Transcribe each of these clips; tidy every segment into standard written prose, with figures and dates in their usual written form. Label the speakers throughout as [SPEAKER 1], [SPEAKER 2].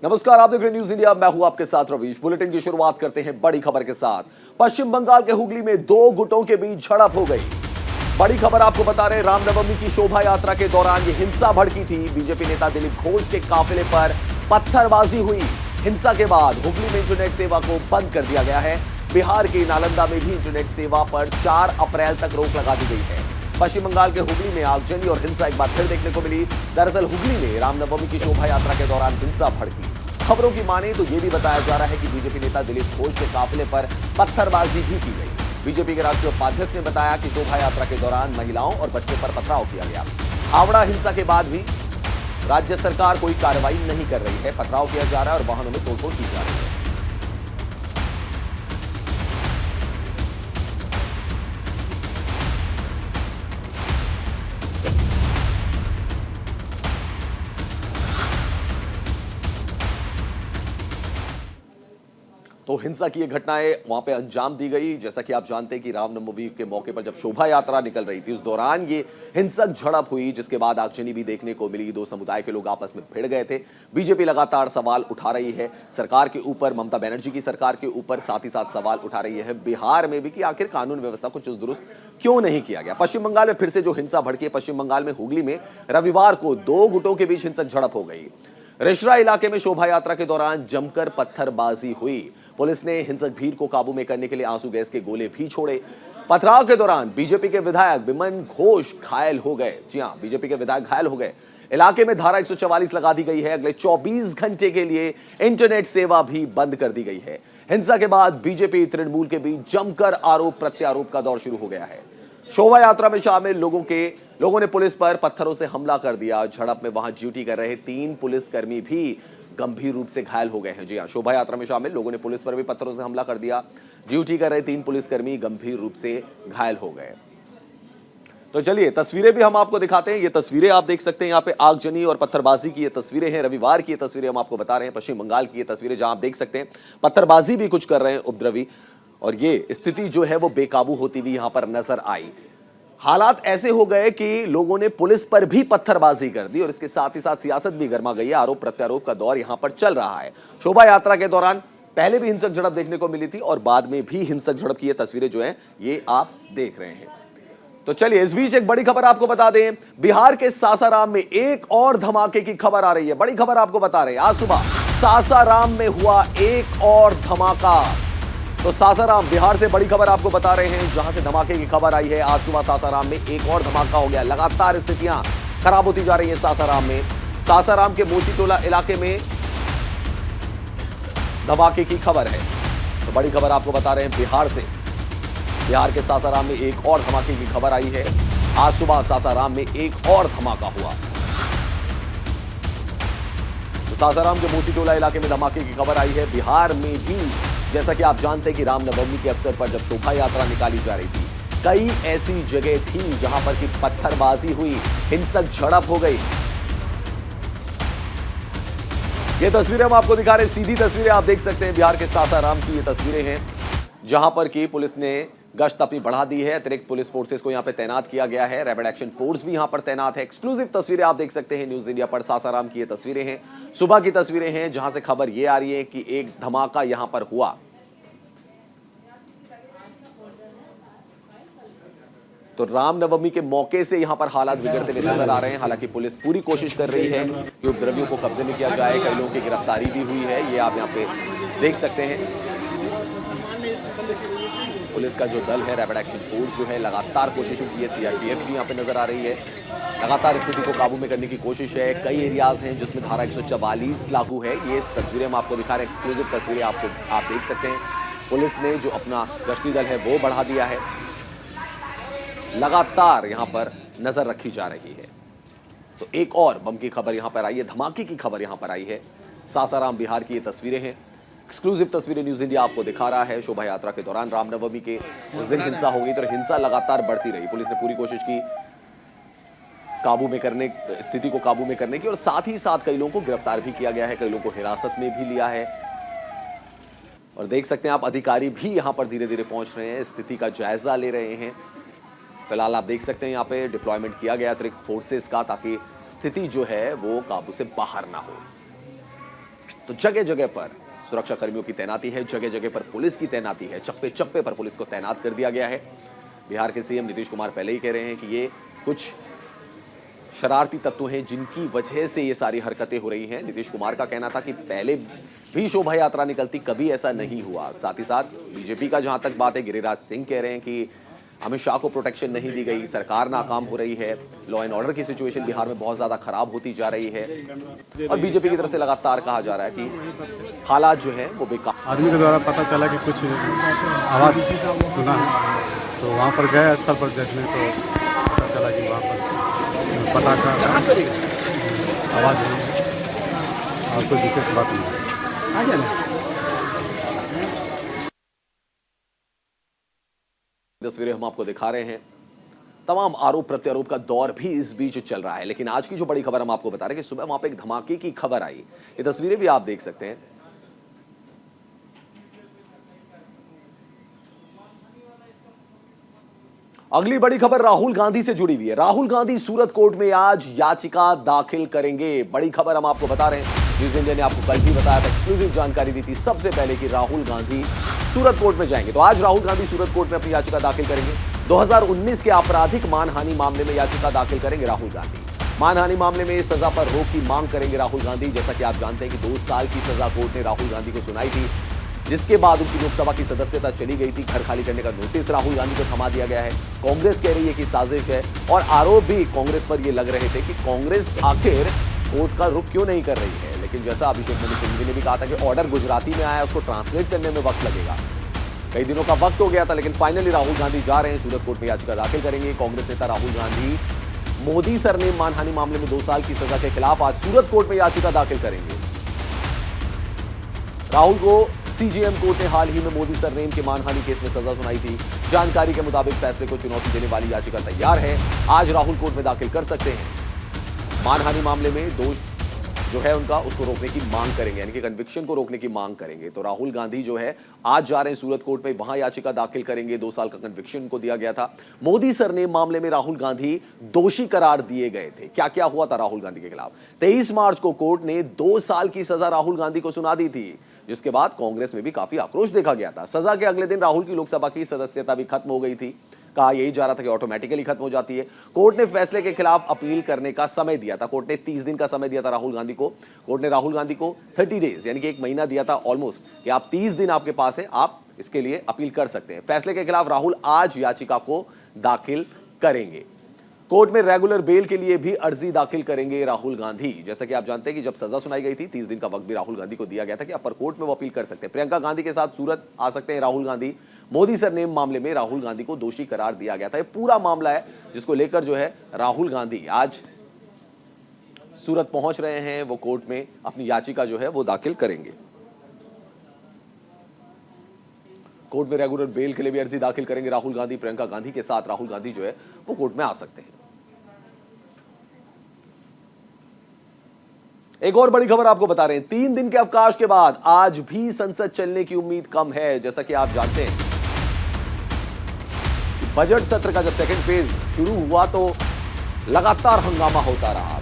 [SPEAKER 1] नमस्कार, आप देख रहे हैं न्यूज इंडिया। मैं हूं आपके साथ रवीश। बुलेटिन की शुरुआत करते हैं बड़ी खबर के साथ। पश्चिम बंगाल के हुगली में दो गुटों के बीच झड़प हो गई। बड़ी खबर आपको बता रहे, रामनवमी की शोभा यात्रा के दौरान ये हिंसा भड़की थी। बीजेपी नेता दिलीप घोष के काफिले पर पत्थरबाजी हुई। हिंसा के बाद हुगली में इंटरनेट सेवा को बंद कर दिया गया है। बिहार के नालंदा में भी इंटरनेट सेवा पर 4 अप्रैल तक रोक लगा दी गई है। पश्चिम बंगाल के हुगली में आगजनी और हिंसा एक बार फिर देखने को मिली। दरअसल हुगली में रामनवमी की शोभा यात्रा के दौरान हिंसा भड़की। खबरों की माने तो यह भी बताया जा रहा है कि बीजेपी नेता दिलीप घोष के काफिले पर पत्थरबाजी भी की गई। बीजेपी के राष्ट्रीय उपाध्यक्ष ने बताया कि शोभा यात्रा के दौरान महिलाओं और बच्चों पर पथराव किया गया। हावड़ा हिंसा के बाद भी राज्य सरकार कोई कार्रवाई नहीं कर रही है। पथराव किया जा रहा है और वाहनों में तोड़फोड़ की जा रही है। तो हिंसा की ये घटनाएं वहां पे अंजाम दी गई। जैसा कि आप जानते हैं कि रामनवमी के मौके पर जब शोभा यात्रा निकल रही थी, उस दौरान ये हिंसक झड़प हुई, जिसके बाद आगजनी भी देखने को मिली। दो समुदाय के लोग आपस में भिड़ गए थे। बीजेपी लगातार सवाल उठा रही है सरकार के ऊपर, ममता बनर्जी की सरकार के ऊपर, साथ ही साथ सवाल उठा रही है बिहार में भी कि आखिर कानून व्यवस्था को चुस्त दुरुस्त क्यों नहीं किया गया। पश्चिम बंगाल में फिर से जो हिंसा भड़की है, पश्चिम बंगाल में हुगली में रविवार को दो गुटों के बीच हिंसक झड़प हो गई। रिश्रा इलाके में शोभा यात्रा के दौरान जमकर पत्थरबाजी हुई। पुलिस ने हिंसक भीड़ को काबू में करने के लिए आंसू गैस के गोले भी छोड़े। पथराव के दौरान बीजेपी के विधायक बिमन घोष घायल हो गए। जी हां, बीजेपी के विधायक घायल हो गए। इलाके में धारा 144 लगा दी गई है। अगले 24 घंटे के लिए इंटरनेट सेवा भी बंद कर दी गई है। हिंसा के बाद बीजेपी तृणमूल के बीच जमकर आरोप प्रत्यारोप का दौर शुरू हो गया है। शोभा यात्रा में शामिल लोगों ने पुलिस पर पत्थरों से हमला कर दिया। झड़प में वहां ड्यूटी कर रहे 3 पुलिसकर्मी भी गंभीर रूप से घायल हो गए हैं। जी हां, शोभा यात्रा में शामिल लोगों ने पुलिस पर भी पत्थरों से हमला कर दिया। ड्यूटी कर रहे 3 पुलिसकर्मी गंभीर रूप से घायल हो गए। तो चलिए तस्वीरें भी हम आपको दिखाते हैं। ये तस्वीरें आप देख सकते हैं, यहाँ पे आगजनी और पत्थरबाजी की ये तस्वीरें हैं। रविवार की ये तस्वीरें हम आपको बता रहे हैं। पश्चिम बंगाल की ये तस्वीरें जहां आप देख सकते हैं पत्थरबाजी भी कुछ कर रहे हैं उपद्रवी, और ये स्थिति जो है वो बेकाबू होती हुई यहां पर नजर आई। हालात ऐसे हो गए कि लोगों ने पुलिस पर भी पत्थरबाजी कर दी और इसके साथ ही साथ सियासत भी गर्मा गई है। आरोप प्रत्यारोप का दौर यहां पर चल रहा है। शोभा यात्रा के दौरान पहले भी हिंसक झड़प देखने को मिली थी और बाद में भी हिंसक झड़प की ये तस्वीरें जो हैं ये आप देख रहे हैं। तो चलिए इस बीच एक बड़ी खबर आपको बता दें। बिहार के सासाराम में एक और धमाके की खबर आ रही है। बड़ी खबर आपको बता रहे हैं, आज सुबह सासाराम में हुआ एक और धमाका। तो सासाराम, बिहार से बड़ी खबर आपको बता रहे हैं, जहां से धमाके की खबर आई है। आज सुबह सासाराम में एक और धमाका हो गया। लगातार स्थितियां खराब होती जा रही है सासाराम में। सासाराम के मोचीटोला इलाके में धमाके की खबर है। तो बड़ी खबर आपको बता रहे हैं बिहार से। बिहार के सासाराम में एक और धमाके की खबर आई है। आज सुबह सासाराम में एक और धमाका हुआ। तो सासाराम के मोचीटोला इलाके में धमाके की खबर आई है। बिहार में भी जैसा कि आप जानते हैं कि रामनवमी के अवसर पर जब शोभा यात्रा निकाली जा रही थी, कई ऐसी जगह थी जहां पर की पत्थरबाजी हुई, हिंसक झड़प हो गई। ये तस्वीरें हम आपको दिखा रहे हैं, सीधी तस्वीरें आप देख सकते हैं। बिहार के सासाराम की ये तस्वीरें हैं, जहां पर की पुलिस ने गश्त अपनी बढ़ा दी है। अतिरिक्त पुलिस फोर्सेस को यहां पे तैनात किया गया है। रैपिड एक्शन फोर्स भी यहां पर तैनात है। एक्सक्लूसिव तस्वीरें आप देख सकते हैं न्यूज इंडिया पर। सासाराम की ये तस्वीरें हैं, सुबह की तस्वीरें हैं, जहां से खबर ये आ रही है कि एक धमाका यहां पर हुआ। तो रामनवमी के मौके से यहां पर हालात बिगड़ते हुए नजर आ रहे हैं। हालांकि पुलिस पूरी कोशिश कर रही है कि उपद्रवियों को कब्जे में किया जाए। कई लोगों की गिरफ्तारी भी हुई है, ये आप यहां पे देख सकते हैं। पुलिस का जो दल है, रैपिड एक्शन फोर्स जो है, लगातार कोशिशों की है। सीआरपीएफ भी यहां पे नजर आ रही है। लगातार स्थिति को काबू में करने की कोशिश है। कई एरियाज हैं जिसमें धारा 144 लागू है। ये तस्वीरें हम आपको दिखा रहे हैं, एक्सक्लूसिव तस्वीरें आप देख सकते हैं। पुलिस ने जो अपना गश्ती दल है वो बढ़ा दिया है। लगातार यहां पर नजर रखी जा रही है। तो एक और बम की खबर यहां पर आई है, धमाके की खबर यहां पर आई है। सासाराम बिहार की ये तस्वीरें हैं, एक्सक्लूसिव तस्वीरें न्यूज इंडिया आपको दिखा रहा है। शोभा यात्रा के दौरान रामनवमी के उस दिन हिंसा हो गई, तो हिंसा लगातार बढ़ती रही। पुलिस ने पूरी कोशिश की काबू में करने, स्थिति को काबू में करने की, और साथ ही साथ कई लोगों को गिरफ्तार भी किया गया है। कई लोगों को हिरासत में भी लिया है। और देख सकते हैं आप, अधिकारी भी यहां पर धीरे धीरे पहुंच रहे हैं, स्थिति का जायजा ले रहे हैं। फिलहाल आप देख सकते हैं यहाँ पे डिप्लॉयमेंट किया गया अतिरिक्त फोर्सेस का, ताकि स्थिति जो है वो काबू से बाहर ना हो। तो जगह जगह पर सुरक्षा कर्मियों की तैनाती है, जगह जगह पर पुलिस की तैनाती है, चप्पे चप्पे पर पुलिस को तैनात कर दिया गया है। बिहार के सीएम नीतीश कुमार पहले ही कह रहे हैं कि ये कुछ शरारती तत्व हैं जिनकी वजह से ये सारी हरकतें हो रही हैं। नीतीश कुमार का कहना था कि पहले भी शोभा यात्रा निकलती, कभी ऐसा नहीं हुआ। साथ ही साथ बीजेपी का जहां तक बात है, गिरिराज सिंह कह रहे हैं कि अमित शाह को प्रोटेक्शन नहीं दी गई, सरकार नाकाम हो रही है, लॉ एंड ऑर्डर की सिचुएशन बिहार में बहुत ज्यादा खराब होती जा रही है। और बीजेपी की तरफ से लगातार कहा जा रहा है कि हालात जो है वो बेकार।
[SPEAKER 2] आदमी के द्वारा पता चला कि कुछ आवाज सुना है, तो वहाँ पर गए स्थल पर देखने, तो पता चला कि वहाँ पर पटाखा आवाज है और कोई विशेष बात नहीं।
[SPEAKER 1] तस्वीरें हम आपको दिखा रहे हैं। तमाम आरोप प्रत्यारोप का दौर भी इस बीच चल रहा है, लेकिन आज की जो बड़ी खबर हम आपको बता रहे हैं कि सुबह वहां पे एक धमाके की खबर आई। ये तस्वीरें भी आप देख सकते हैं। अगली बड़ी खबर राहुल गांधी से जुड़ी हुई है। राहुल गांधी सूरत कोर्ट में आज याचिका दाखिल करेंगे। बड़ी खबर हम आपको बता रहे हैं। न्यूज इंडिया ने आपको कल भी बताया था, एक्सक्लूसिव जानकारी दी थी सबसे पहले कि राहुल गांधी सूरत कोर्ट में जाएंगे। तो आज राहुल गांधी सूरत कोर्ट में अपनी याचिका दाखिल करेंगे। 2019 के आपराधिक मानहानि मामले में याचिका दाखिल करेंगे राहुल गांधी। मानहानि मामले में सजा पर रोक की मांग करेंगे राहुल गांधी। जैसा कि आप जानते हैं कि 2 साल की सजा कोर्ट ने राहुल गांधी को सुनाई थी, जिसके बाद उनकी लोकसभा की सदस्यता चली गई थी। घर खाली करने का नोटिस राहुल गांधी को थमा दिया गया है। कांग्रेस कह रही है कि साजिश है, और आरोप भी कांग्रेस पर ये लग रहे थे कि कांग्रेस आखिर कोर्ट का रुख क्यों नहीं कर रही है। लेकिन जैसा अभिषेक मनु सिंघवी ने भी कहा था कि ऑर्डर गुजराती में आया, उसको ट्रांसलेट करने में वक्त लगेगा। कई दिनों का वक्त हो गया था, लेकिन फाइनली राहुल गांधी जा रहे हैं, सूरत कोर्ट में याचिका दाखिल करेंगे। कांग्रेस नेता राहुल गांधी मोदी सरनेम मानहानि मामले में 2 साल की सजा के खिलाफ आज सूरत कोर्ट में याचिका दाखिल करेंगे। राहुल को सीजेएम कोर्ट ने हाल ही में मोदी सरनेम के मानहानि केस में सजा सुनाई थी। जानकारी के मुताबिक फैसले को चुनौती देने वाली याचिका तैयार है, आज राहुल कोर्ट में दाखिल कर सकते हैं। मानहानि मामले में दोष जो है उनका, उसको रोकने की मांग करेंगे, यानी कि कन्विक्शन को रोकने की मांग करेंगे। तो राहुल गांधी जो है आज जा रहे हैं सूरत कोर्ट में, वहां याचिका दाखिल करेंगे। 2 साल का कन्विक्शन को दिया गया था। मोदी सरनेम मामले में राहुल गांधी दोषी करार दिए गए थे। क्या क्या हुआ था राहुल गांधी के खिलाफ? 23 मार्च को कोर्ट ने 2 साल की सजा राहुल गांधी को सुना दी थी, जिसके बाद कांग्रेस में भी काफी आक्रोश देखा गया था। सजा के अगले दिन राहुल की लोकसभा की सदस्यता भी खत्म हो गई थी। कहा यही जा रहा था कि ऑटोमेटिकली खत्म हो जाती है। कोर्ट ने फैसले के खिलाफ अपील करने का समय दिया था। कोर्ट ने 30 दिन का समय दिया था राहुल गांधी को। कोर्ट ने राहुल गांधी को 30 डेज यानी कि 1 महीना दिया था ऑलमोस्ट, कि आप 30 दिन आपके पास है, आप इसके लिए अपील कर सकते हैं। फैसले के खिलाफ राहुल आज याचिका को दाखिल करेंगे। कोर्ट में रेगुलर बेल के लिए भी अर्जी दाखिल करेंगे राहुल गांधी। जैसा कि आप जानते हैं कि जब सजा सुनाई गई थी, 30 दिन का वक्त भी राहुल गांधी को दिया गया था कि अपर कोर्ट में वो अपील कर सकते हैं। प्रियंका गांधी के साथ सूरत आ सकते हैं राहुल गांधी। मोदी सरनेम मामले में राहुल गांधी को दोषी करार दिया गया था। ये पूरा मामला है जिसको लेकर जो है राहुल गांधी आज सूरत पहुंच रहे हैं। वो कोर्ट में अपनी याचिका जो है वो दाखिल करेंगे। कोर्ट में रेगुलर बेल के लिए भी अर्जी दाखिल करेंगे राहुल गांधी। प्रियंका गांधी के साथ राहुल गांधी जो है वो कोर्ट में आ सकते हैं। एक और बड़ी खबर आपको बता रहे हैं। 3 दिन के अवकाश के बाद आज भी संसद चलने की उम्मीद कम है। जैसा कि आप जानते हैं कि बजट सत्र का जब सेकंड फेज शुरू हुआ तो लगातार हंगामा होता रहा।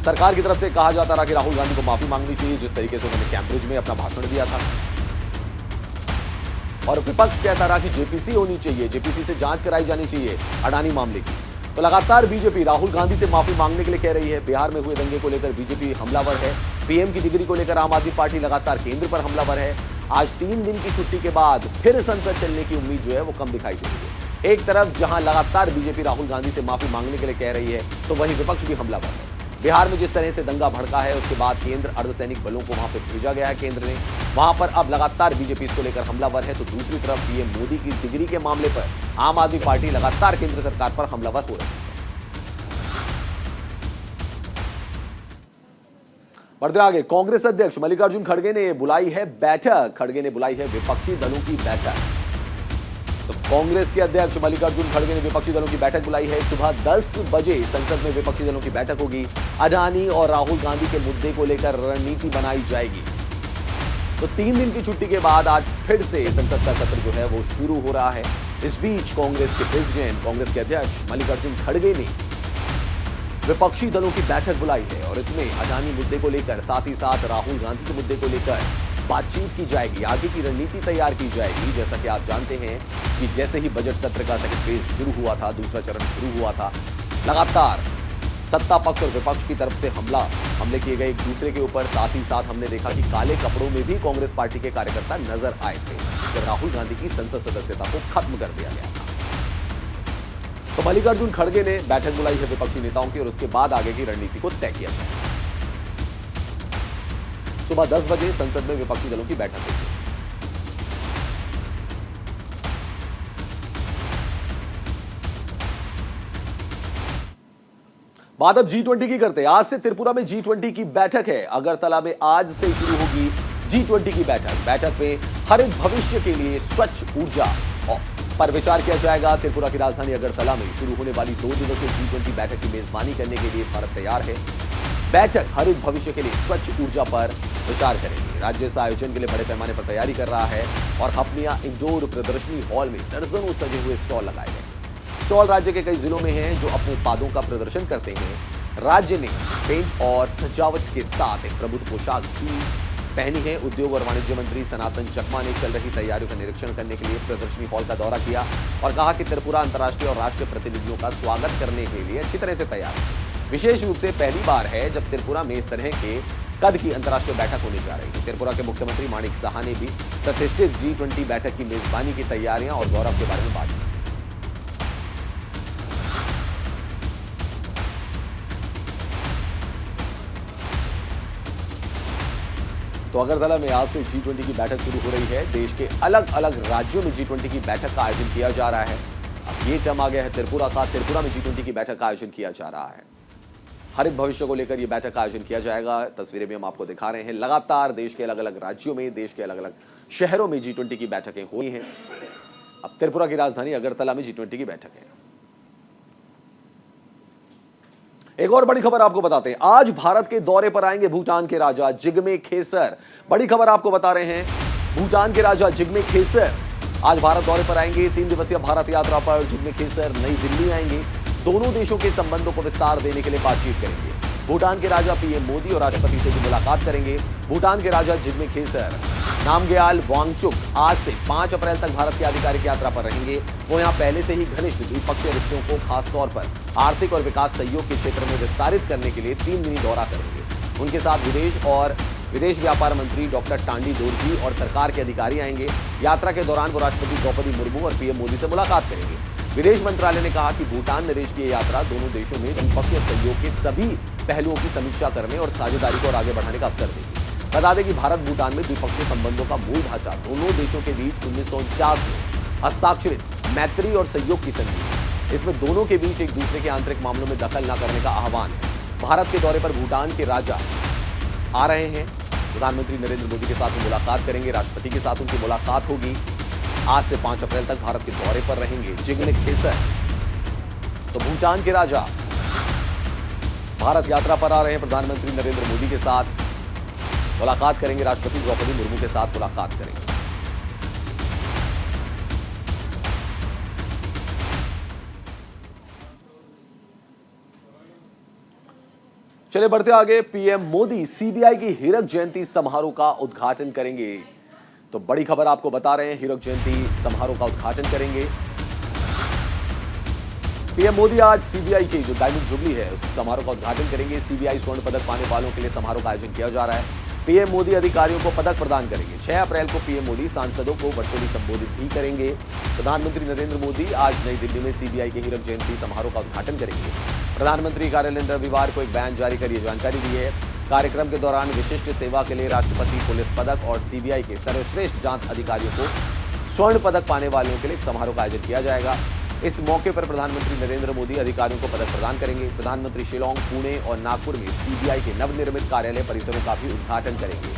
[SPEAKER 1] सरकार की तरफ से कहा जाता रहा कि राहुल गांधी को माफी मांगनी चाहिए, जिस तरीके से उन्होंने कैम्ब्रिज में अपना भाषण दिया था, और विपक्ष कहता रहा कि जेपीसी होनी चाहिए, जेपीसी से जांच कराई जानी चाहिए अडानी मामले की। तो लगातार बीजेपी राहुल गांधी से माफी मांगने के लिए कह रही है। बिहार में हुए दंगे को लेकर बीजेपी हमलावर है। पीएम की डिग्री को लेकर आम आदमी पार्टी लगातार केंद्र पर हमलावर है। आज 3 दिन की छुट्टी के बाद फिर संसद चलने की उम्मीद जो है वो कम दिखाई दे रही है। एक तरफ जहां लगातार बीजेपी राहुल गांधी से माफी मांगने के लिए कह रही है, तो वहीं विपक्ष भी हमलावर है। बिहार में जिस तरह से दंगा भड़का है, उसके बाद केंद्र अर्धसैनिक बलों को वहां पर भेजा गया है केंद्र ने, वहां पर अब लगातार बीजेपी इसको लेकर हमलावर है। तो दूसरी तरफ पीएम मोदी की डिग्री के मामले पर आम आदमी पार्टी लगातार केंद्र सरकार पर हमलावर हो रही है। बढ़ते आगे, कांग्रेस अध्यक्ष मल्लिकार्जुन खड़गे ने बुलाई है बैठक। खड़गे ने बुलाई है विपक्षी दलों की बैठक। तो कांग्रेस के अध्यक्ष मल्लिकार्जुन खड़गे ने विपक्षी दलों की बैठक बुलाई है। सुबह 10 बजे संसद में विपक्षी दलों की बैठक होगी। अडानी और राहुल गांधी के मुद्दे को लेकर रणनीति बनाई जाएगी। तो 3 दिन की छुट्टी के बाद आज फिर से संसद का सत्र जो है वो शुरू हो रहा है। इस बीच कांग्रेस के प्रेसिडेंट, कांग्रेस के अध्यक्ष मल्लिकार्जुन खड़गे ने विपक्षी दलों की बैठक बुलाई है और इसमें अडानी मुद्दे को लेकर साथ ही साथ राहुल गांधी के मुद्दे को लेकर बातचीत की जाएगी, आगे की रणनीति तैयार की जाएगी। जैसा कि आप जानते हैं कि जैसे ही बजट सत्र का सेकंड फेज शुरू हुआ था, दूसरा चरण शुरू हुआ था, लगातार सत्ता पक्ष और विपक्ष की तरफ से हमले किए गए एक दूसरे के ऊपर। साथ ही साथ हमने देखा कि काले कपड़ों में भी कांग्रेस पार्टी के कार्यकर्ता नजर आए थे जब राहुल गांधी की संसद सदस्यता को खत्म कर दिया गया था। तो मल्लिकार्जुन खड़गे ने बैठक बुलाई है विपक्षी नेताओं की और उसके बाद आगे की रणनीति को तय किया जाएगा। सुबह 10 बजे संसद में विपक्षी दलों की बैठक होगी। बात अब G20 की करते हैं। आज से त्रिपुरा में G20 की बैठक है। अगरतला में आज से शुरू होगी G20 की बैठक में हरित भविष्य के लिए स्वच्छ ऊर्जा पर विचार किया जाएगा। त्रिपुरा की राजधानी अगरतला में शुरू होने वाली 2 दिवसीय G20 बैठक की मेजबानी करने के लिए भारत तैयार है। बैठक हरित भविष्य के लिए स्वच्छ ऊर्जा पर विचार करेगी। राज्य इस आयोजन के लिए बड़े पैमाने पर तैयारी कर रहा है और हपनिया इंडोर प्रदर्शनी हॉल में दर्जनों सजे हुए स्टॉल लगाए गए। स्टॉल राज्य के कई जिलों में हैं जो अपने उत्पादों का प्रदर्शन करते हैं। राज्य ने पेंट और सजावट के साथ एक प्रबुद्ध पोशाक भी पहनी है। उद्योग और वाणिज्य मंत्री सनातन चकमा ने चल रही तैयारियों का निरीक्षण करने के लिए प्रदर्शनी हॉल का दौरा किया और कहा कि त्रिपुरा अंतर्राष्ट्रीय और राष्ट्रीय प्रतिनिधियों का स्वागत करने के लिए अच्छी तरह से तैयार है। विशेष रूप से पहली बार है जब त्रिपुरा में इस तरह के कद की अंतर्राष्ट्रीय बैठक होने जा रही है। त्रिपुरा के मुख्यमंत्री माणिक साहा ने भी प्रतिष्ठित G20 बैठक की मेजबानी की तैयारियां और गौरव के बारे में बात की। तो अगरतला में आज से G20 की बैठक शुरू हो रही है। देश के अलग अलग राज्यों में G20 की बैठक का आयोजन किया जा रहा है। अब ये टर्म आ गया है त्रिपुरा का। त्रिपुरा में G20 की बैठक का आयोजन किया जा रहा है। हरित भविष्य को लेकर यह बैठक का आयोजन किया जाएगा। तस्वीरें भी हम आपको दिखा रहे हैं। लगातार देश के अलग अलग राज्यों में, देश के अलग अलग शहरों में G20 की बैठकें हुई हैं। अब त्रिपुरा की राजधानी अगरतला में G20 की बैठक है। एक और बड़ी खबर आपको बताते हैं। आज भारत के दौरे पर आएंगे भूटान के राजा जिग्मे खेसर। बड़ी खबर आपको बता रहे हैं, भूटान के राजा जिग्मे खेसर आज भारत दौरे पर आएंगे। 3 दिवसीय भारत यात्रा पर जिग्मे खेसर नई दिल्ली आएंगे। दोनों देशों के संबंधों को विस्तार देने के लिए बातचीत करेंगे। भूटान के राजा पीएम मोदी और राष्ट्रपति से भी मुलाकात करेंगे। भूटान के राजा जिग्मे खेसर नामग्याल वांगचुक आज से 5 अप्रैल तक भारत की आधिकारिक यात्रा पर रहेंगे। वो यहां पहले से ही घनिष्ठ द्विपक्षीय रिश्तों को खासतौर पर आर्थिक और विकास सहयोग के क्षेत्र में विस्तारित करने के लिए 3 दिनी दौरा करेंगे। उनके साथ विदेश व्यापार मंत्री डॉक्टर टांडी दोरजी और सरकार के अधिकारी आएंगे। यात्रा के दौरान वो राष्ट्रपति द्रौपदी मुर्मू और पीएम मोदी से मुलाकात करेंगे। विदेश मंत्रालय ने कहा कि भूटान नरेश की यात्रा दोनों देशों में द्विपक्षीय सहयोग के सभी पहलुओं की समीक्षा करने और साझेदारी को और आगे बढ़ाने का अवसर देगी। बता दें कि भारत भूटान में द्विपक्षीय संबंधों का मूल ढांचा दोनों देशों के बीच 1949 में हस्ताक्षरित मैत्री और सहयोग की संधि है। इसमें दोनों के बीच एक दूसरे के आंतरिक मामलों में दखल न करने का आह्वान है। भारत के दौरे पर भूटान के राजा आ रहे हैं। प्रधानमंत्री नरेंद्र मोदी के साथ मुलाकात करेंगे। राष्ट्रपति के साथ उनकी मुलाकात होगी। आज से 5 अप्रैल तक भारत के दौरे पर रहेंगे जिग्मे खेसर। तो भूटान के राजा भारत यात्रा पर आ रहे हैं। प्रधानमंत्री नरेंद्र मोदी के साथ मुलाकात करेंगे। राष्ट्रपति द्रौपदी मुर्मू के साथ मुलाकात करेंगे। चलिए बढ़ते आगे। पीएम मोदी सीबीआई की हीरक जयंती समारोह का उद्घाटन करेंगे। तो बड़ी खबर आपको बता रहे हैं, हीरक जयंती समारोह का उद्घाटन करेंगे पीएम मोदी। आज सीबीआई की जो डायमंड जुबली है उस समारोह का उद्घाटन करेंगे। सीबीआई स्वर्ण पदक पाने वालों के लिए समारोह का आयोजन किया जा रहा है। पीएम मोदी अधिकारियों को पदक प्रदान करेंगे। 6 अप्रैल को पीएम मोदी सांसदों को वर्चुअली संबोधित भी करेंगे। प्रधानमंत्री नरेंद्र मोदी आज नई दिल्ली में सीबीआई के हीरक जयंती समारोह का उद्घाटन करेंगे। प्रधानमंत्री कार्यालय ने रविवार को एक बयान जारी कर यह जानकारी दी है। कार्यक्रम के दौरान विशिष्ट सेवा के लिए राष्ट्रपति पुलिस पदक और सीबीआई के सर्वश्रेष्ठ जांच अधिकारियों को स्वर्ण पदक पाने वालों के लिए समारोह का आयोजन किया जाएगा। इस मौके पर प्रधानमंत्री नरेंद्र मोदी अधिकारियों को पदक प्रदान करेंगे। प्रधानमंत्री शिलांग, पुणे और नागपुर में सीबीआई के नवनिर्मित कार्यालय परिसरों का भी उद्घाटन करेंगे।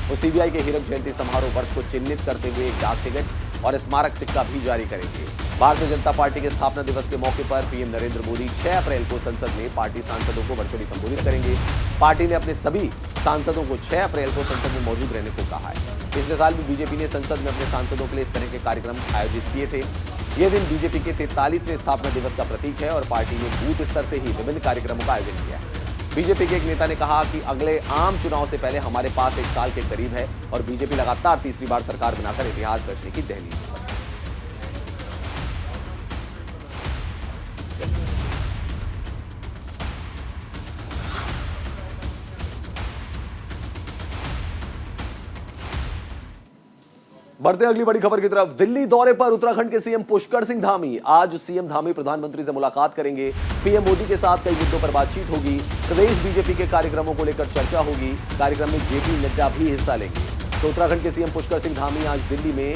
[SPEAKER 1] वो सीबीआई के हीरक जयंती समारोह वर्ष को चिन्हित करते हुए एक डाक टिकट और स्मारक सिक्का भी जारी करेंगे। भारतीय जनता पार्टी के स्थापना दिवस के मौके पर पीएम नरेंद्र मोदी 6 अप्रैल को संसद में पार्टी सांसदों को वर्चुअली संबोधित करेंगे। पार्टी ने अपने सभी सांसदों को 6 अप्रैल को संसद में मौजूद रहने को कहा है। पिछले साल भी बीजेपी ने संसद में अपने सांसदों के लिए इस तरह के कार्यक्रम आयोजित किए थे। ये दिन बीजेपी के 43वें स्थापना दिवस का प्रतीक है और पार्टी ने बूथ स्तर से ही विभिन्न कार्यक्रमों का आयोजन किया है। बीजेपी के एक नेता ने कहा कि अगले आम चुनाव से पहले हमारे पास 1 साल के करीब है और बीजेपी लगातार तीसरी बार सरकार बनाकर इतिहास रचने की दहलीज पर है। बढ़ते अगली बड़ी खबर की तरफ। दिल्ली दौरे पर उत्तराखंड के सीएम पुष्कर सिंह धामी। आज सीएम धामी प्रधानमंत्री से मुलाकात करेंगे। पीएम मोदी के साथ कई मुद्दों पर बातचीत होगी। प्रदेश बीजेपी के कार्यक्रमों को लेकर चर्चा होगी। कार्यक्रम में जेपी नड्डा भी हिस्सा लेंगे। तो उत्तराखंड के सीएम पुष्कर सिंह धामी आज दिल्ली में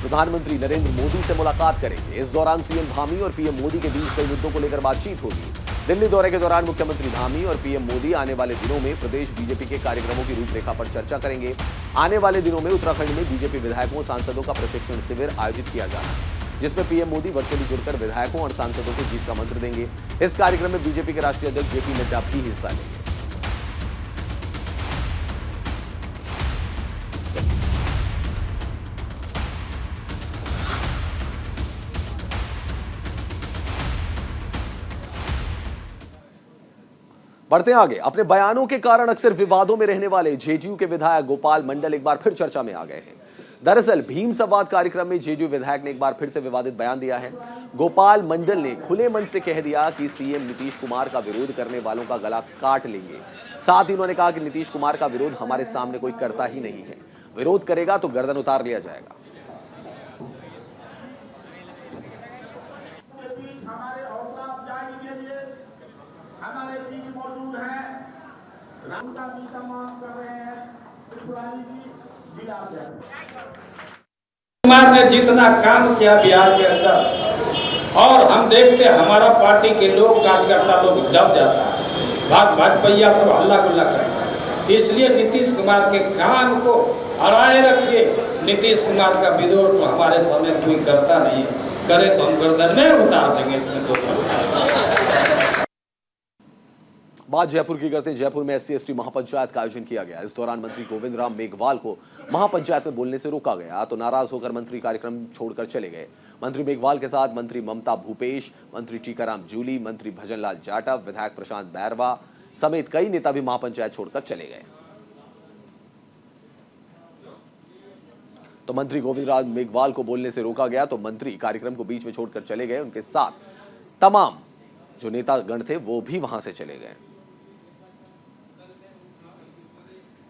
[SPEAKER 1] प्रधानमंत्री नरेंद्र मोदी से मुलाकात करेंगे। इस दौरान सीएम धामी और पीएम मोदी के बीच कई मुद्दों को लेकर बातचीत होगी। दिल्ली दौरे के दौरान मुख्यमंत्री धामी और पीएम मोदी आने वाले दिनों में प्रदेश बीजेपी के कार्यक्रमों की रूपरेखा पर चर्चा करेंगे। आने वाले दिनों में उत्तराखंड में बीजेपी विधायकों सांसदों का प्रशिक्षण शिविर आयोजित किया जाना है, जिसमें पीएम मोदी वर्चुअली जुड़कर विधायकों और सांसदों को जीत का मंत्र देंगे। इस कार्यक्रम में बीजेपी के राष्ट्रीय अध्यक्ष जेपी नड्डा भी हिस्सा लेंगे। बढ़ते आगे। अपने बयानों के कारण अक्सर विवादों में रहने वाले जेडीयू के विधायक गोपाल मंडल एक बार फिर चर्चा में आ गए हैं। दरअसल भीम संवाद कार्यक्रम में जेडीयू विधायक ने एक बार फिर से विवादित बयान दिया है। गोपाल मंडल ने खुले मन से कह दिया कि सीएम नीतीश कुमार का विरोध करने वालों का गला काट लेंगे। साथ ही उन्होंने कहा कि नीतीश कुमार का विरोध हमारे सामने कोई करता ही नहीं है, विरोध करेगा तो गर्दन उतार लिया जाएगा।
[SPEAKER 3] हमारे बीच मौजूद हैं, उनका भी सम्मान कर रहे हैं त्रिपुरारी जी, जिला
[SPEAKER 4] कुमार ने जितना काम किया बिहार के अंदर, और हम देखते हमारा पार्टी के लोग कार्यकर्ता लोग दब जाता है, भाजपा सब हल्ला गुल्ला करता है। इसलिए नीतीश कुमार के काम को अड़ाए रखिए। नीतीश कुमार का विरोध तो हमारे सामने कोई करता नहीं है, करे तो हम गर्दन में उतार देंगे। इसमें दो
[SPEAKER 1] बात जयपुर की करते हैं। जयपुर में SC/ST महापंचायत का आयोजन किया गया। इस दौरान मंत्री गोविंद राम मेघवाल को महापंचायत में बोलने से रोका गया तो नाराज होकर मंत्री कार्यक्रम छोड़कर चले गए। मंत्री मेघवाल के साथ मंत्री ममता भूपेश, मंत्री टीकाराम जूली, मंत्री भजनलाल जाटव, विधायक प्रशांत बैरवा समेत कई नेता भी महापंचायत छोड़कर चले गए। तो मंत्री गोविंद राम मेघवाल को बोलने से रोका गया तो मंत्री कार्यक्रम को बीच में छोड़कर चले गए। उनके साथ तमाम जो नेतागण थे वो भी वहां से चले गए।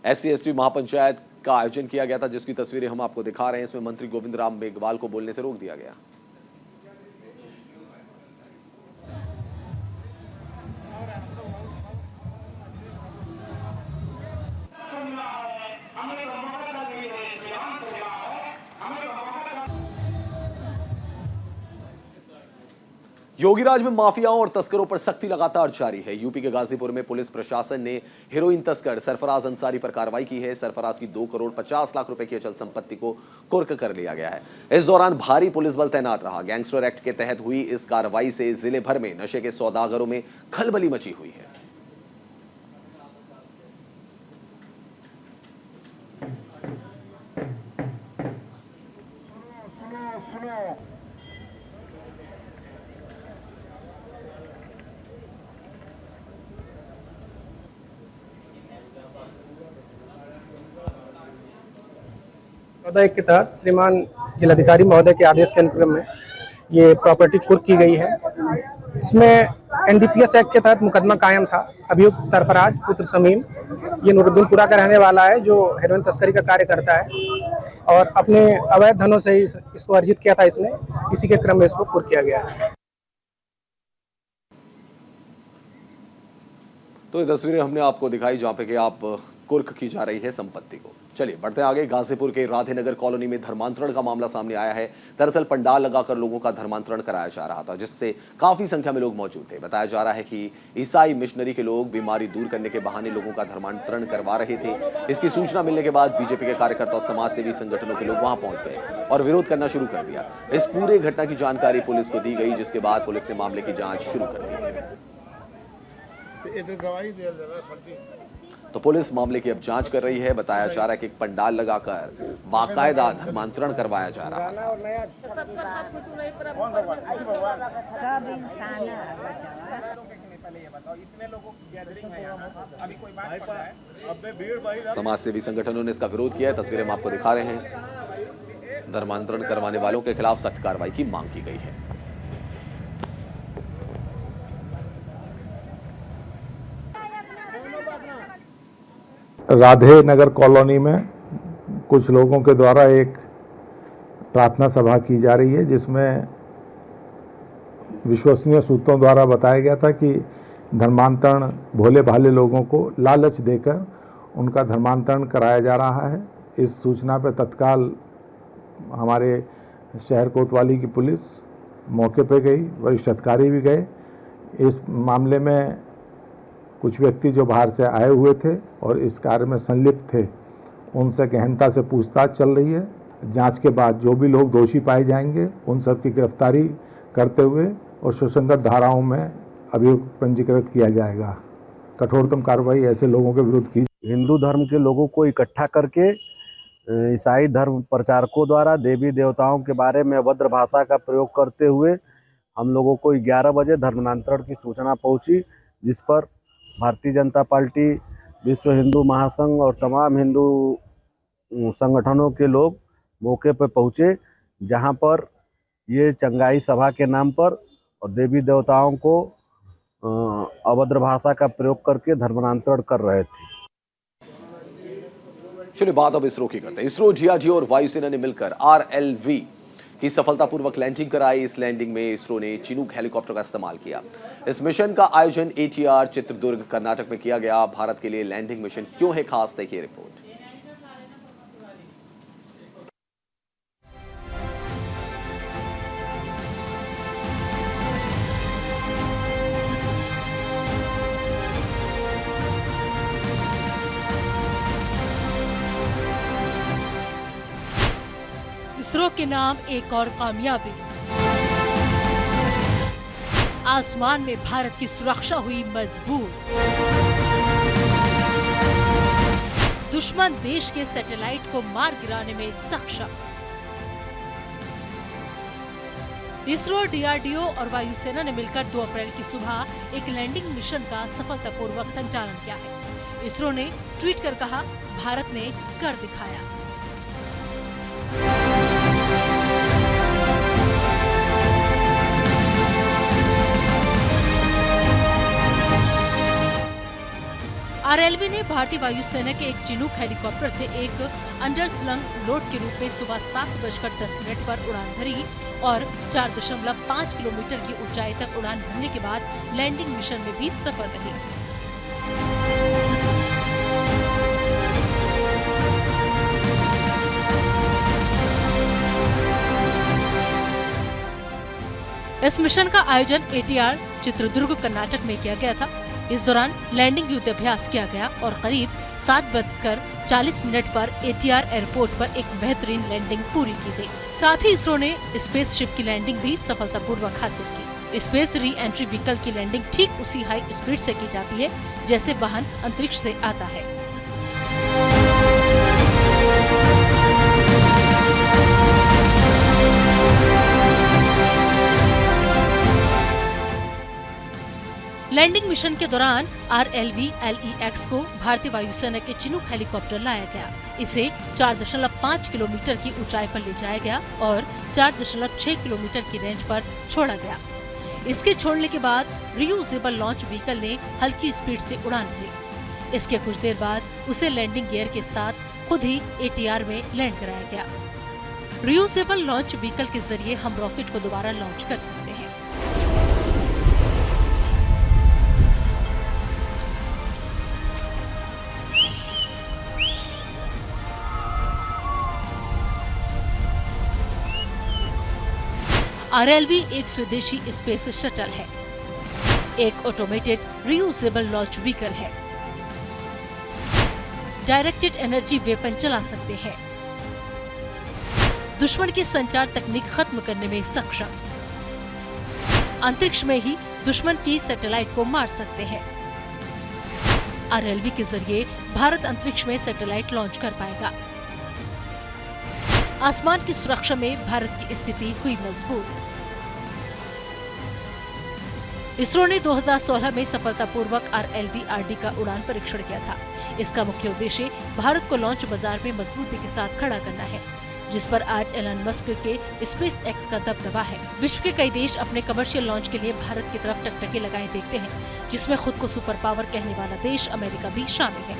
[SPEAKER 1] SC/ST महापंचायत का आयोजन किया गया था, जिसकी तस्वीरें हम आपको दिखा रहे हैं। इसमें मंत्री गोविंद राम मेघवाल को बोलने से रोक दिया गया। योगीराज में माफियाओं और तस्करों पर सख्ती लगातार जारी है। यूपी के गाजीपुर में पुलिस प्रशासन ने हेरोइन तस्कर सरफराज अंसारी पर कार्रवाई की है। सरफराज की 2 करोड़ 50 लाख रुपए की अचल संपत्ति को कुर्क कर लिया गया है। इस दौरान भारी पुलिस बल तैनात रहा। गैंगस्टर एक्ट के तहत हुई इस कार्रवाई से जिले भर में नशे के सौदागरों में खलबली मची हुई है।
[SPEAKER 5] महोदय के तहत श्रीमान जिलाधिकारी महोदय के आदेश के अनुक्रम में ये प्रॉपर्टी कुर्क की गई है। इसमें NDPS एक्ट के तहत मुकदमा कायम था। अभियुक्त सरफराज पुत्र समीम ये नूरुद्दीनपुरा का रहने वाला है, जो हेरोइन तस्करी का कार्य करता है और अपने अवैध धनों से इसको अर्जित किया था इसने। इसी के क्रम में इसको कुर्क किया गया है।
[SPEAKER 1] तो ये तस्वीरें हमने आपको दिखाई जहां पे कि आप कुर्क की जा रही है संपत्ति को। चलिए बढ़ते आगे। गाजीपुर के राधेनगर कॉलोनी में धर्मांतरण का मामला सामने आया है। दरअसल पंडाल लगाकर लोगों का धर्मांतरण कराया जा रहा था, जिससे काफी संख्या में लोग मौजूद थे। बताया जा रहा है कि ईसाई मिशनरी के लोग बीमारी दूर करने के बहाने लोगों का धर्मांतरण करवा रहे थे। इसकी सूचना मिलने के बाद बीजेपी के कार्यकर्ता और समाज सेवी संगठनों के लोग वहां पहुंच गए और विरोध करना शुरू कर दिया। इस पूरे घटना की जानकारी पुलिस को दी गई, जिसके बाद पुलिस ने मामले की जांच शुरू कर दी है। तो पुलिस मामले की अब जांच कर रही है। बताया जा रहा है कि एक पंडाल लगाकर बाकायदा धर्मांतरण करवाया जा रहा था। समाज सेवी संगठनों ने इसका विरोध किया है। तस्वीरें हम आपको दिखा रहे हैं। धर्मांतरण करवाने वालों के खिलाफ सख्त कार्रवाई की मांग की गई है।
[SPEAKER 6] राधे नगर कॉलोनी में कुछ लोगों के द्वारा एक प्रार्थना सभा की जा रही है, जिसमें विश्वसनीय सूत्रों द्वारा बताया गया था कि धर्मांतरण भोले भाले लोगों को लालच देकर उनका धर्मांतरण कराया जा रहा है। इस सूचना पर तत्काल हमारे शहर कोतवाली की पुलिस मौके पर गई, वरिष्ठ अधिकारी भी गए। इस मामले में कुछ व्यक्ति जो बाहर से आए हुए थे और इस कार्य में संलिप्त थे, उनसे गहनता से पूछताछ चल रही है। जांच के बाद जो भी लोग दोषी पाए जाएंगे उन सब की गिरफ्तारी करते हुए और सुसंगत धाराओं में अभियोग पंजीकृत किया जाएगा। कठोरतम कार्रवाई ऐसे लोगों के विरुद्ध की।
[SPEAKER 7] हिंदू धर्म के लोगों को इकट्ठा करके ईसाई धर्म प्रचारकों द्वारा देवी देवताओं के बारे में अभद्र भाषा का प्रयोग करते हुए हम लोगों को 11 बजे धर्मांतरण की सूचना पहुंची, जिस पर भारतीय जनता पार्टी, विश्व हिंदू महासंघ और तमाम हिंदू संगठनों के लोग मौके पर पहुँचे, जहां पर ये चंगाई सभा के नाम पर और देवी देवताओं को अभद्र भाषा का प्रयोग करके धर्मांतरण कर रहे थे।
[SPEAKER 1] चलिए बात अब इसरो की करते हैं। इसरो, डीआरडीओ और वायुसेना ने मिलकर RLV की सफलतापूर्वक लैंडिंग कराई। इस लैंडिंग में इसरो ने चिनूक हेलीकॉप्टर का इस्तेमाल किया। इस मिशन का आयोजन ATR चित्रदुर्ग कर्नाटक में किया गया। भारत के लिए लैंडिंग मिशन क्यों है खास, देखिए रिपोर्ट।
[SPEAKER 8] इसरो के नाम एक और कामयाबी। आसमान में भारत की सुरक्षा हुई मजबूत। दुश्मन देश के सैटेलाइट को मार गिराने में सक्षम। इसरो, डीआरडीओ और वायुसेना ने मिलकर 2 अप्रैल की सुबह एक लैंडिंग मिशन का सफलतापूर्वक संचालन किया है। इसरो ने ट्वीट कर कहा, भारत ने कर दिखाया। RLV ने भारतीय वायुसेना के एक चिनूक हेलीकॉप्टर से एक अंडरस्लंग लोड के रूप में सुबह 7:10 पर उड़ान भरी और 4.5 किलोमीटर की ऊंचाई तक उड़ान भरने के बाद लैंडिंग मिशन में भी सफल रही। इस मिशन का आयोजन ATR चित्रदुर्ग कर्नाटक में किया गया था। इस दौरान लैंडिंग युद्ध अभ्यास किया गया और करीब 7:40 पर ATR एयरपोर्ट पर एक बेहतरीन लैंडिंग पूरी की गई। साथ ही इसरो ने स्पेसशिप की लैंडिंग भी सफलतापूर्वक हासिल की। स्पेस री एंट्री व्हीकल की लैंडिंग ठीक उसी हाई स्पीड से की जाती है जैसे वाहन अंतरिक्ष से आता है। लैंडिंग मिशन के दौरान RLV LEX को भारतीय वायुसेना के चिनूक हेलीकॉप्टर लाया गया। इसे 4.5 किलोमीटर की ऊंचाई पर ले जाया गया और 4.6 किलोमीटर की रेंज पर छोड़ा गया। इसके छोड़ने के बाद रियूजेबल लॉन्च व्हीकल ने हल्की स्पीड से उड़ान भरी। इसके कुछ देर बाद उसे लैंडिंग गियर के साथ खुद ही ATR में लैंड कराया गया। रियूजेबल लॉन्च व्हीकल के जरिए हम रॉकेट को दोबारा लॉन्च कर सकते हैं। RLV एक स्वदेशी स्पेस शटल है, एक ऑटोमेटेड रियूजेबल लॉन्च व्हीकल है। डायरेक्टेड एनर्जी वेपन चला सकते हैं। दुश्मन की संचार तकनीक खत्म करने में सक्षम। अंतरिक्ष में ही दुश्मन की सैटेलाइट को मार सकते हैं। RLV के जरिए भारत अंतरिक्ष में सैटेलाइट लॉन्च कर पाएगा। आसमान की सुरक्षा में भारत की स्थिति हुई मजबूत। इसरो ने 2016 में सफलतापूर्वक RLV-RD का उड़ान परीक्षण किया था। इसका मुख्य उद्देश्य भारत को लॉन्च बाजार में मजबूती के साथ खड़ा करना है, जिस पर आज एलन मस्क के स्पेस एक्स का दबदबा है। विश्व के कई देश अपने कमर्शियल लॉन्च के लिए भारत की तरफ टकटकी लगाए देखते हैं, जिसमें खुद को सुपर पावर कहने वाला देश अमेरिका भी शामिल है।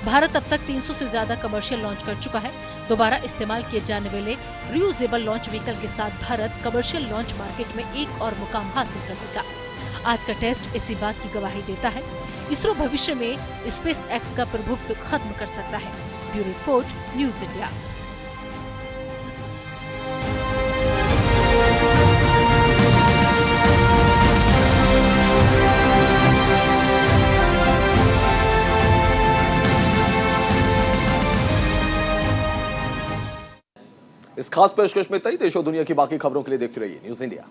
[SPEAKER 8] भारत अब तक 300 से ज्यादा कमर्शियल लॉन्च कर चुका है। दोबारा इस्तेमाल किए जाने वाले रियूजेबल लॉन्च व्हीकल के साथ भारत कमर्शियल लॉन्च मार्केट में एक और मुकाम हासिल करेगा। आज का टेस्ट इसी बात की गवाही देता है। इसरो भविष्य में स्पेस एक्स का प्रभुत्व खत्म कर सकता है। Bureau report, news India.
[SPEAKER 1] इस खास पेशकश में कई देशों दुनिया की बाकी खबरों के लिए देखते रहिए न्यूज इंडिया।